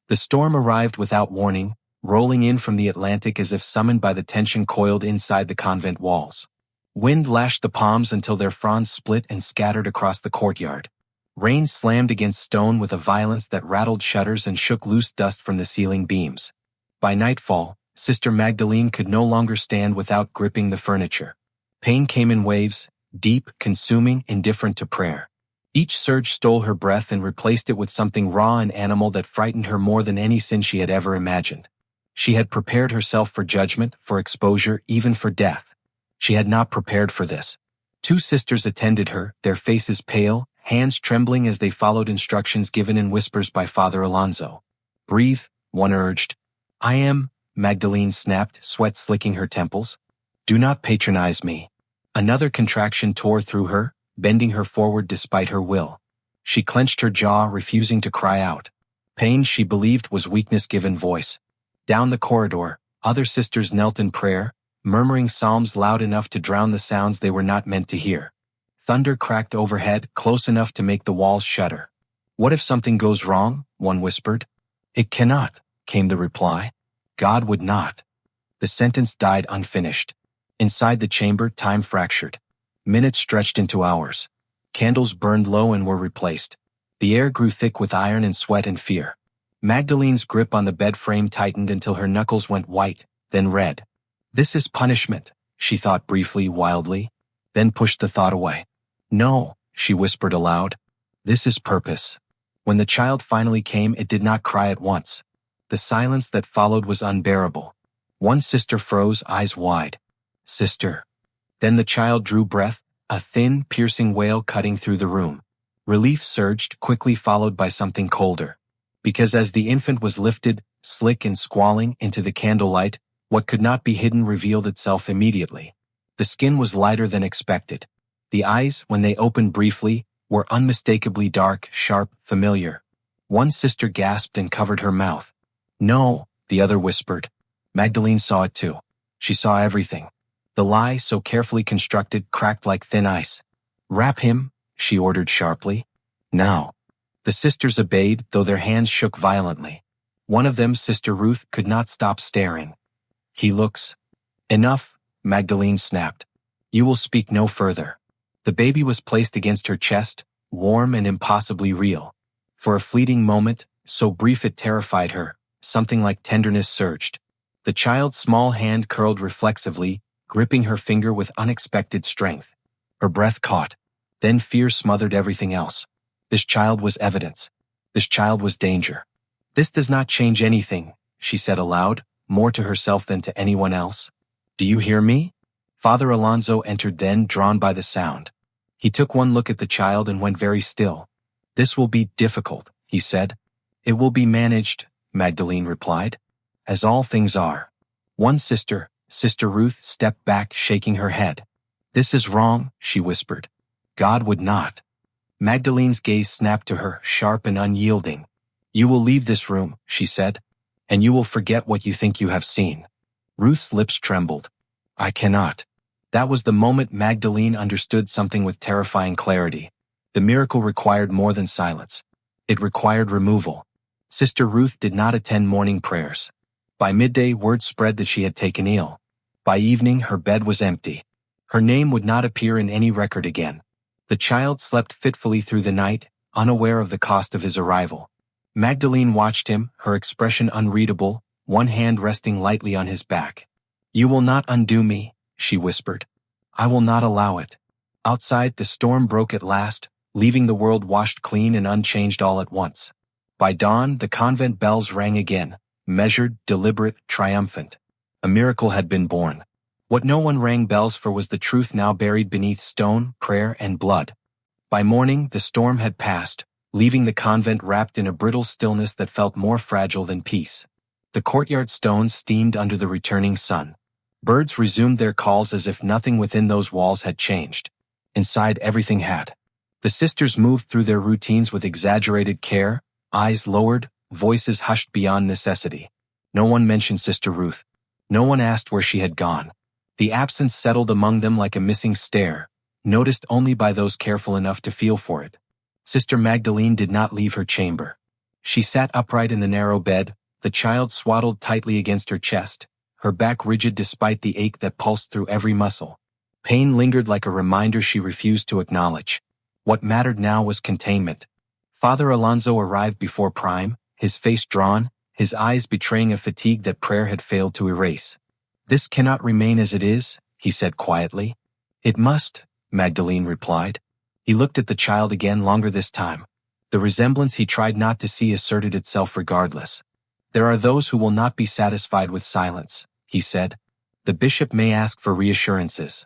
The storm arrived without warning, rolling in from the Atlantic as if summoned by the tension coiled inside the convent walls. Wind lashed the palms until their fronds split and scattered across the courtyard. Rain slammed against stone with a violence that rattled shutters and shook loose dust from the ceiling beams. By nightfall, Sister Magdalene could no longer stand without gripping the furniture. Pain came in waves, deep, consuming, indifferent to prayer. Each surge stole her breath and replaced it with something raw and animal that frightened her more than any sin she had ever imagined. She had prepared herself for judgment, for exposure, even for death. She had not prepared for this. Two sisters attended her, their faces pale, hands trembling as they followed instructions given in whispers by Father Alonso. "Breathe," one urged. "I am," Magdalene snapped, sweat slicking her temples. "Do not patronize me." Another contraction tore through her, bending her forward despite her will. She clenched her jaw, refusing to cry out. Pain, she believed, was weakness given voice. Down the corridor, other sisters knelt in prayer, murmuring psalms loud enough to drown the sounds they were not meant to hear. Thunder cracked overhead, close enough to make the walls shudder. "What if something goes wrong?" one whispered. "It cannot," came the reply. "God would not." The sentence died unfinished. Inside the chamber, time fractured. Minutes stretched into hours. Candles burned low and were replaced. The air grew thick with iron and sweat and fear. Magdalene's grip on the bed frame tightened until her knuckles went white, then red. "This is punishment," she thought briefly, wildly, then pushed the thought away. "No," she whispered aloud. "This is purpose." When the child finally came, it did not cry at once. The silence that followed was unbearable. One sister froze, eyes wide. "Sister." Then the child drew breath, a thin, piercing wail cutting through the room. Relief surged, quickly followed by something colder. Because as the infant was lifted, slick and squalling, into the candlelight, what could not be hidden revealed itself immediately. The skin was lighter than expected. The eyes, when they opened briefly, were unmistakably dark, sharp, familiar. One sister gasped and covered her mouth. "No," the other whispered. Magdalene saw it too. She saw everything. The lie, so carefully constructed, cracked like thin ice. "Wrap him," she ordered sharply. "Now." The sisters obeyed, though their hands shook violently. One of them, Sister Ruth, could not stop staring. "He looks—" "Enough," Magdalene snapped. "You will speak no further." The baby was placed against her chest, warm and impossibly real. For a fleeting moment, so brief it terrified her, something like tenderness surged. The child's small hand curled reflexively, gripping her finger with unexpected strength. Her breath caught. Then fear smothered everything else. This child was evidence. This child was danger. "This does not change anything," she said aloud, more to herself than to anyone else. "Do you hear me?" Father Alonso entered then, drawn by the sound. He took one look at the child and went very still. "This will be difficult," he said. "It will be managed," Magdalene replied. "As all things are." One sister, Sister Ruth, stepped back, shaking her head. "This is wrong," she whispered. "God would not." Magdalene's gaze snapped to her, sharp and unyielding. "You will leave this room," she said, "and you will forget what you think you have seen." Ruth's lips trembled. "I cannot." That was the moment Magdalene understood something with terrifying clarity. The miracle required more than silence. It required removal. Sister Ruth did not attend morning prayers. By midday, word spread that she had taken ill. By evening, her bed was empty. Her name would not appear in any record again. The child slept fitfully through the night, unaware of the cost of his arrival. Magdalene watched him, her expression unreadable, one hand resting lightly on his back. "You will not undo me," she whispered. "I will not allow it." Outside, the storm broke at last, leaving the world washed clean and unchanged all at once. By dawn, the convent bells rang again, measured, deliberate, triumphant. A miracle had been born. What no one rang bells for was the truth now buried beneath stone, prayer, and blood. By morning, the storm had passed, leaving the convent wrapped in a brittle stillness that felt more fragile than peace. The courtyard stones steamed under the returning sun. Birds resumed their calls as if nothing within those walls had changed. Inside, everything had. The sisters moved through their routines with exaggerated care, eyes lowered, voices hushed beyond necessity. No one mentioned Sister Ruth. No one asked where she had gone. The absence settled among them like a missing stare, noticed only by those careful enough to feel for it. Sister Magdalene did not leave her chamber. She sat upright in the narrow bed, the child swaddled tightly against her chest, her back rigid despite the ache that pulsed through every muscle. Pain lingered like a reminder she refused to acknowledge. What mattered now was containment. Father Alonso arrived before prime, his face drawn, his eyes betraying a fatigue that prayer had failed to erase. "This cannot remain as it is," he said quietly. "It must," Magdalene replied. He looked at the child again longer this time. The resemblance he tried not to see asserted itself regardless. There are those who will not be satisfied with silence, he said. The bishop may ask for reassurances.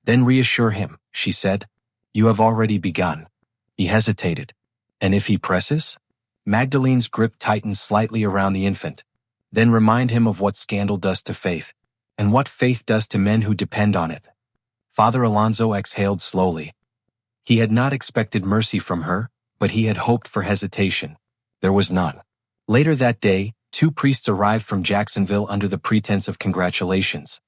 Then reassure him, she said. You have already begun. He hesitated. And if he presses? Magdalene's grip tightened slightly around the infant. Then remind him of what scandal does to faith, and what faith does to men who depend on it. Father Alonso exhaled slowly. He had not expected mercy from her, but he had hoped for hesitation. There was none. Later that day, 2 priests arrived from Jacksonville under the pretense of congratulations.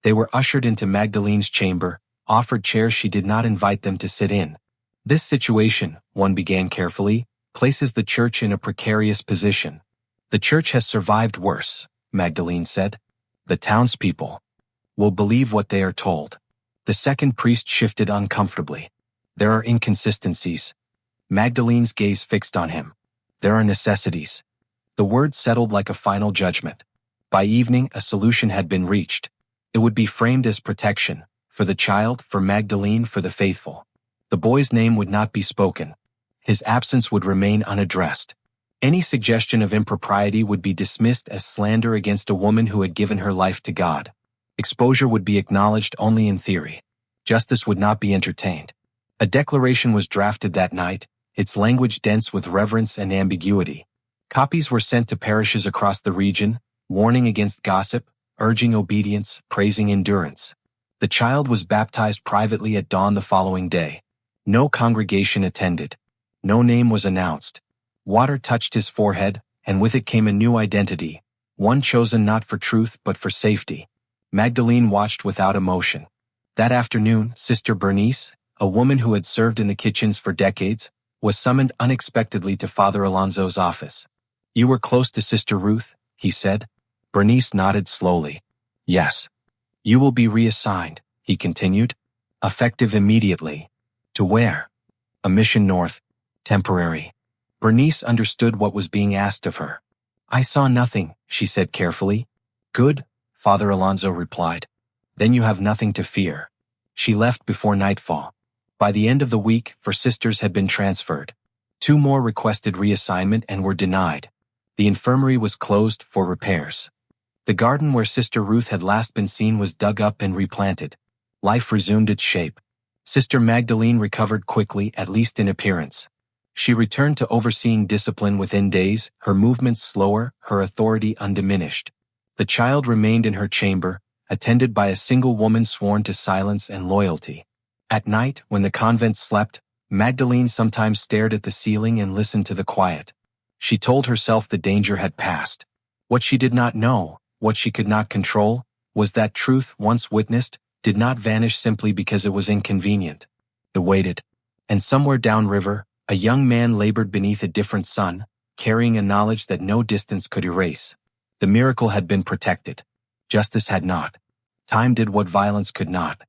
They were ushered into Magdalene's chamber, offered chairs she did not invite them to sit in. This situation, one began carefully, places the church in a precarious position. The church has survived worse, Magdalene said. The townspeople will believe what they are told. The second priest shifted uncomfortably. There are inconsistencies. Magdalene's gaze fixed on him. There are necessities. The word settled like a final judgment. By evening, a solution had been reached. It would be framed as protection, for the child, for Magdalene, for the faithful. The boy's name would not be spoken. His absence would remain unaddressed. Any suggestion of impropriety would be dismissed as slander against a woman who had given her life to God. Exposure would be acknowledged only in theory. Justice would not be entertained. A declaration was drafted that night, its language dense with reverence and ambiguity. Copies were sent to parishes across the region, warning against gossip, urging obedience, praising endurance. The child was baptized privately at dawn the following day. No congregation attended. No name was announced. Water touched his forehead, and with it came a new identity, one chosen not for truth but for safety. Magdalene watched without emotion. That afternoon, Sister Bernice, a woman who had served in the kitchens for decades, was summoned unexpectedly to Father Alonso's office. You were close to Sister Ruth, he said. Bernice nodded slowly. Yes. You will be reassigned, he continued. Effective immediately. To where? A mission north. Temporary. Bernice understood what was being asked of her. I saw nothing, she said carefully. Good, Father Alonso replied. Then you have nothing to fear. She left before nightfall. By the end of the week, 4 sisters had been transferred. 2 more requested reassignment and were denied. The infirmary was closed for repairs. The garden where Sister Ruth had last been seen was dug up and replanted. Life resumed its shape. Sister Magdalene recovered quickly, at least in appearance. She returned to overseeing discipline within days, her movements slower, her authority undiminished. The child remained in her chamber, attended by a single woman sworn to silence and loyalty. At night, when the convent slept, Magdalene sometimes stared at the ceiling and listened to the quiet. She told herself the danger had passed. What she did not know, what she could not control, was that truth, once witnessed, did not vanish simply because it was inconvenient. It waited. And somewhere downriver, a young man labored beneath a different sun, carrying a knowledge that no distance could erase. The miracle had been protected. Justice had not. Time did what violence could not.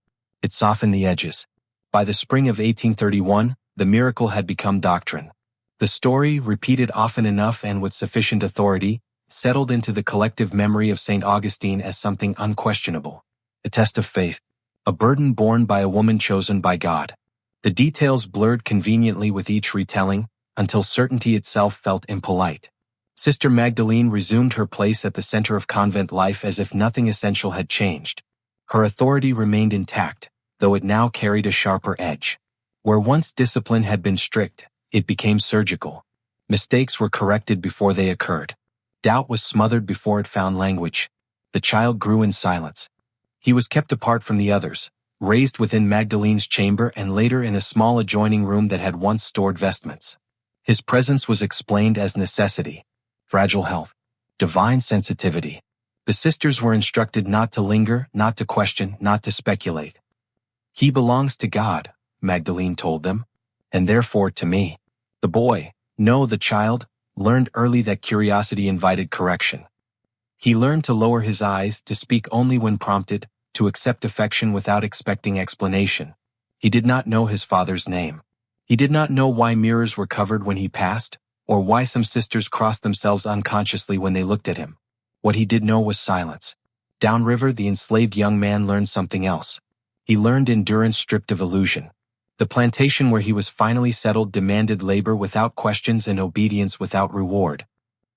It softened the edges. By the spring of 1831, the miracle had become doctrine. The story, repeated often enough and with sufficient authority, settled into the collective memory of St. Augustine as something unquestionable. A test of faith. A burden borne by a woman chosen by God. The details blurred conveniently with each retelling, until certainty itself felt impolite. Sister Magdalene resumed her place at the center of convent life as if nothing essential had changed. Her authority remained intact, though it now carried a sharper edge. Where once discipline had been strict, it became surgical. Mistakes were corrected before they occurred. Doubt was smothered before it found language. The child grew in silence. He was kept apart from the others, raised within Magdalene's chamber and later in a small adjoining room that had once stored vestments. His presence was explained as necessity, fragile health, divine sensitivity. The sisters were instructed not to linger, not to question, not to speculate. He belongs to God, Magdalene told them, and therefore to me. The boy, no, the child, learned early that curiosity invited correction. He learned to lower his eyes, to speak only when prompted, to accept affection without expecting explanation. He did not know his father's name. He did not know why mirrors were covered when he passed, or why some sisters crossed themselves unconsciously when they looked at him. What he did know was silence. Downriver, the enslaved young man learned something else. He learned endurance stripped of illusion. The plantation where he was finally settled demanded labor without questions and obedience without reward.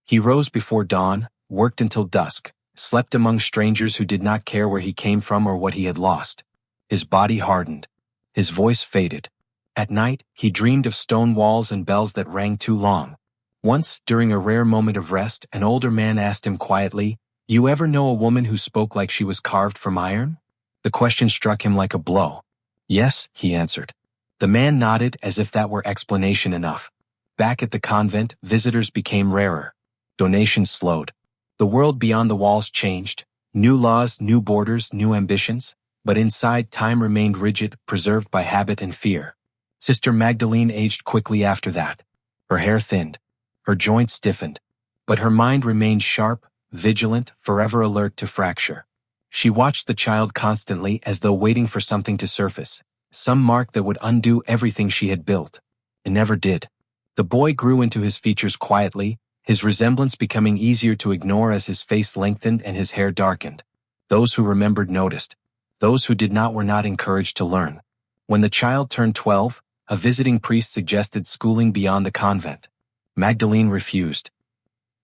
He rose before dawn, worked until dusk, slept among strangers who did not care where he came from or what he had lost. His body hardened. His voice faded. At night, he dreamed of stone walls and bells that rang too long. Once, during a rare moment of rest, an older man asked him quietly, "You ever know a woman who spoke like she was carved from iron?" The question struck him like a blow. "Yes," he answered. The man nodded as if that were explanation enough. Back at the convent, visitors became rarer. Donations slowed. The world beyond the walls changed. New laws, new borders, new ambitions. But inside, time remained rigid, preserved by habit and fear. Sister Magdalene aged quickly after that. Her hair thinned. Her joints stiffened. But her mind remained sharp, vigilant, forever alert to fracture. She watched the child constantly as though waiting for something to surface, some mark that would undo everything she had built. It never did. The boy grew into his features quietly, his resemblance becoming easier to ignore as his face lengthened and his hair darkened. Those who remembered noticed. Those who did not were not encouraged to learn. When the child turned 12, a visiting priest suggested schooling beyond the convent. Magdalene refused.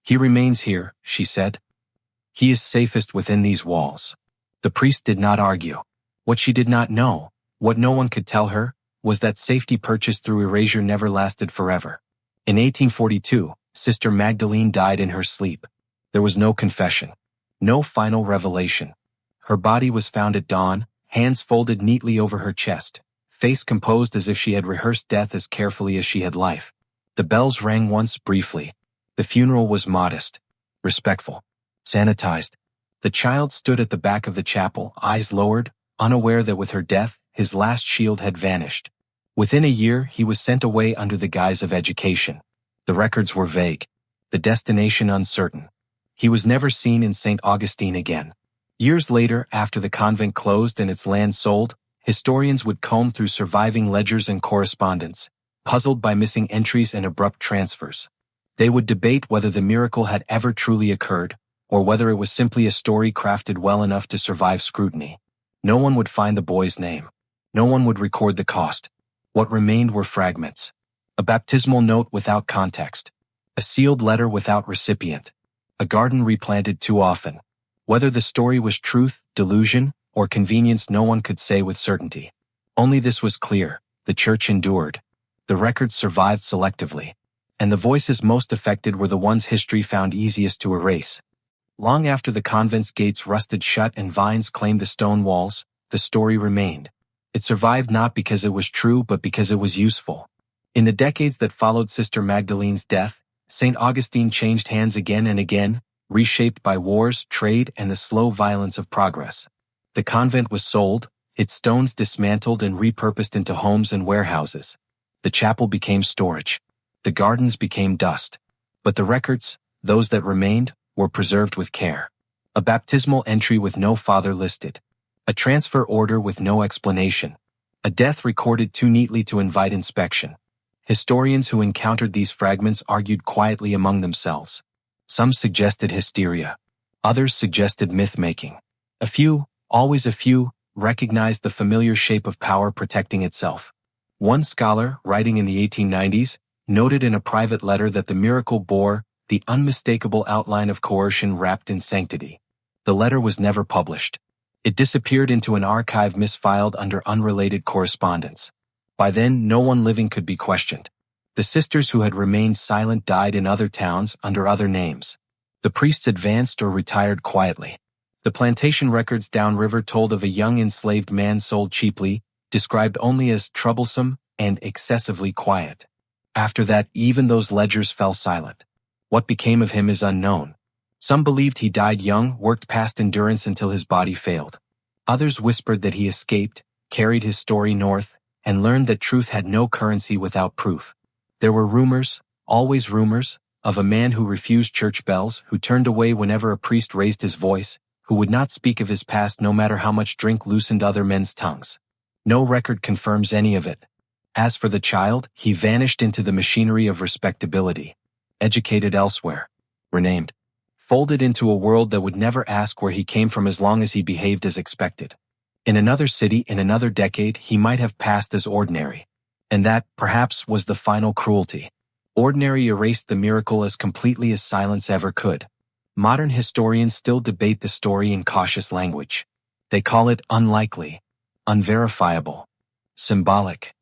"He remains here," she said. "He is safest within these walls." The priest did not argue. What she did not know, what no one could tell her, was that safety purchased through erasure never lasted forever. In 1842, Sister Magdalene died in her sleep. There was no confession. No final revelation. Her body was found at dawn, hands folded neatly over her chest, face composed as if she had rehearsed death as carefully as she had life. The bells rang once briefly. The funeral was modest, respectful, sanitized. The child stood at the back of the chapel, eyes lowered, unaware that with her death, his last shield had vanished. Within a year, he was sent away under the guise of education. The records were vague, the destination uncertain. He was never seen in St. Augustine again. Years later, after the convent closed and its land sold, historians would comb through surviving ledgers and correspondence, puzzled by missing entries and abrupt transfers. They would debate whether the miracle had ever truly occurred, or whether it was simply a story crafted well enough to survive scrutiny. No one would find the boy's name. No one would record the cost. What remained were fragments. A baptismal note without context. A sealed letter without recipient. A garden replanted too often. Whether the story was truth, delusion, or convenience no one could say with certainty. Only this was clear: the church endured. The records survived selectively. And the voices most affected were the ones history found easiest to erase. Long after the convent's gates rusted shut and vines claimed the stone walls, the story remained. It survived not because it was true but because it was useful. In the decades that followed Sister Magdalene's death, St. Augustine changed hands again and again, reshaped by wars, trade, and the slow violence of progress. The convent was sold, its stones dismantled and repurposed into homes and warehouses. The chapel became storage. The gardens became dust. But the records, those that remained, were preserved with care. A baptismal entry with no father listed. A transfer order with no explanation. A death recorded too neatly to invite inspection. Historians who encountered these fragments argued quietly among themselves. Some suggested hysteria. Others suggested myth-making. A few, always a few, recognized the familiar shape of power protecting itself. One scholar, writing in the 1890s, noted in a private letter that the miracle bore the unmistakable outline of coercion wrapped in sanctity. The letter was never published. It disappeared into an archive misfiled under unrelated correspondence. By then, no one living could be questioned. The sisters who had remained silent died in other towns under other names. The priests advanced or retired quietly. The plantation records downriver told of a young enslaved man sold cheaply, described only as troublesome and excessively quiet. After that, even those ledgers fell silent. What became of him is unknown. Some believed he died young, worked past endurance until his body failed. Others whispered that he escaped, carried his story north, and learned that truth had no currency without proof. There were rumors, always rumors, of a man who refused church bells, who turned away whenever a priest raised his voice, who would not speak of his past no matter how much drink loosened other men's tongues. No record confirms any of it. As for the child, he vanished into the machinery of respectability. Educated elsewhere. Renamed. Folded into a world that would never ask where he came from as long as he behaved as expected. In another city, in another decade, he might have passed as ordinary. And that, perhaps, was the final cruelty. Ordinary erased the miracle as completely as silence ever could. Modern historians still debate the story in cautious language. They call it unlikely, unverifiable, symbolic.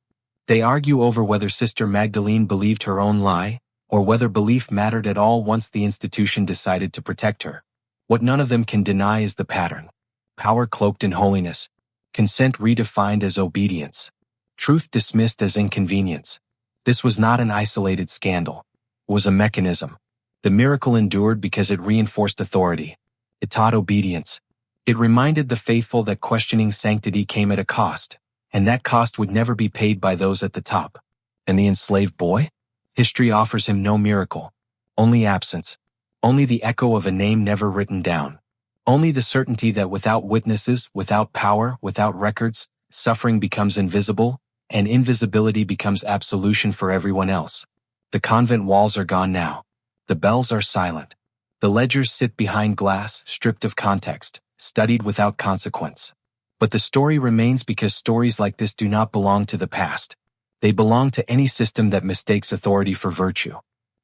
They argue over whether Sister Magdalene believed her own lie, or whether belief mattered at all once the institution decided to protect her. What none of them can deny is the pattern. Power cloaked in holiness. Consent redefined as obedience. Truth dismissed as inconvenience. This was not an isolated scandal. It was a mechanism. The miracle endured because it reinforced authority. It taught obedience. It reminded the faithful that questioning sanctity came at a cost, and that cost would never be paid by those at the top. And the enslaved boy? History offers him no miracle. Only absence. Only the echo of a name never written down. Only the certainty that without witnesses, without power, without records, suffering becomes invisible, and invisibility becomes absolution for everyone else. The convent walls are gone now. The bells are silent. The ledgers sit behind glass, stripped of context, studied without consequence. But the story remains because stories like this do not belong to the past. They belong to any system that mistakes authority for virtue.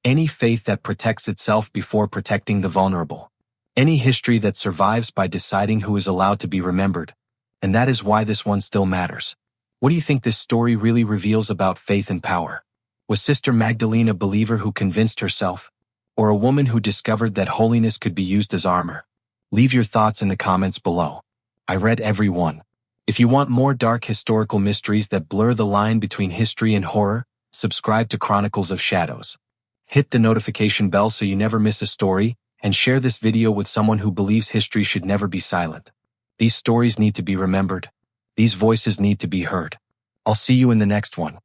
Any faith that protects itself before protecting the vulnerable. Any history that survives by deciding who is allowed to be remembered. And that is why this one still matters. What do you think this story really reveals about faith and power? Was Sister Magdalene a believer who convinced herself? Or a woman who discovered that holiness could be used as armor? Leave your thoughts in the comments below. I read every one. If you want more dark historical mysteries that blur the line between history and horror, subscribe to Chronicles of Shadows. Hit the notification bell so you never miss a story, and share this video with someone who believes history should never be silent. These stories need to be remembered. These voices need to be heard. I'll see you in the next one.